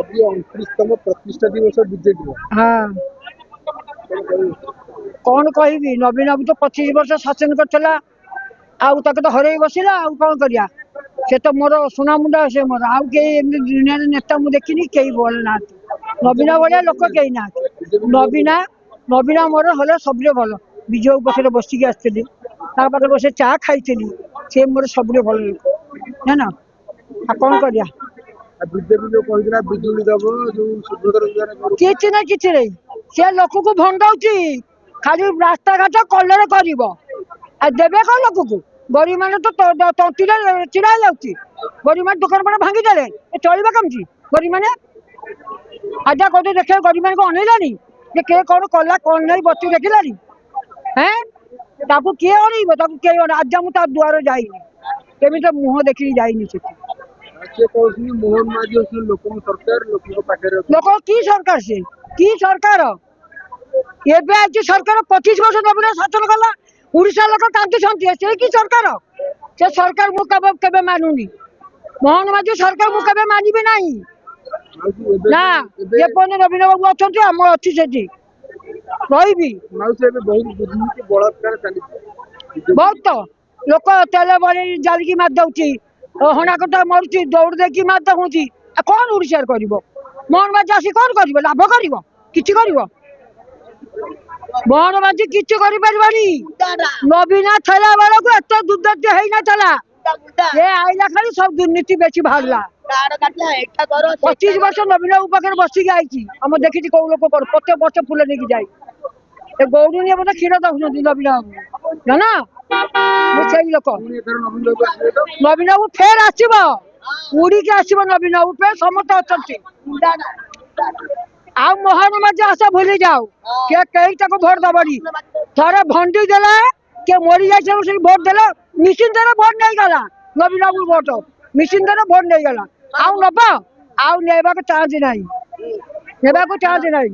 ଆଜି 29ତମ ପ୍ରତିଷ୍ଠା ଦିବସ ବିଜେପିର। हाँ कौन कहबी नवीन बाबू तो 25 वर्ष शासन करथिला आउ ताके तो हरई बसिला आउ कौन करिया से तो मोर सुना मुंडा से मोर आउ के दुनिया नेता मु देखिनी केई बोल ना नवीन भलिया लोक केई ना नवीना नवीना मोर हले सबले भल विजय पाखे बसिकी आसली ता पाखे बसे चा खाइली से मोर सबले भल लोक ना आ कौन करिया ବିଜେପି ଯୋଉ କହିଥିଲା ବିଜୁଳି ଦବ ଯୋଉ ସୁଭଦ୍ରା ଯୋଜନା किछि ना किछि नहीं से लोक को भंडाउची खाली रास्ता घाट कलर करिवो आ देबे को लोक को गरीब माने तो तंतिरे चिड़ा जाउची गरीब माने दुकान पर भांगी देले ए चलिबा कमची गरीब माने आजा कोते देखे गरीब माने को अनेलानी जे के कोन कला कोन नहीं बच्ची देखिलानी हैं ताकू के अनेइबो ताकू के आजा मु ता दुआर जाईनी केमी तो मुह देखि जाईनी से ସେ କହୁଛନ୍ତି ମୋହନ ମାଝୀ ହଉଛନ୍ତି ଲୋକଙ୍କ ସରକାର ଲୋକଙ୍କ ପାଖରେ लोक की सरकार एबे आज सरकार 25 वर्ष नवीन शासन कला उड़ीसा लोक कांदुछंती से की सरकार से सरकार मु केबे मानुनी मोहन माझी सरकार मु केबे मानिबे नाही ना ये पन नवीन बाबू अछंती हम अछि सेठी रहिबी ମାଉସୀ ଏବେ ବହୁତ ଦୁର୍ନୀତି ବଳାତ୍କାର ଚାଲିଛି बहुत लोक तेल बड़ी जालिकी मार दउची हଣା कटा मरुची दौड़ देखी मार दउची कौन उड़ीसा करिवो मोहन माझी आसी कौन करिवो लाभ करिवो किछि करिवो मोहन माझी किछि करि परबानी नवीना थला वाला को एत दुर्दत्य हेई ना चला ये आइला खाली सब दुर्नीति बेची भागला 25 वर्ष नवीन बाबू पाखे बसिकी आईची हम देखी कौ लोक कर प्रत्येक वर्ष फुल लेके जाई ए गौरी बोधे क्षीर दउछंती नवीन बाबू ना मुझे लोक ପୁଣି ଏଥର ନବୀନ ବାବୁ ଆସିବେ ତ नवीन बाबू फेर आसीबो उड़ी के आसीबो नवीन बाबू फेर समस्त अछंती आ मोहन माझी आशा भूली जाओ के कई तक भोट दबड़ी थरे भंडी देला के मरी जाय से भोट देला मिसिन देला भोट नहीं गला नवीन बाबू भोट मिसिन देला भोट नहीं गला आउ नबा आउ नेबा के चार्ज नहीं नेबा को चार्ज नहीं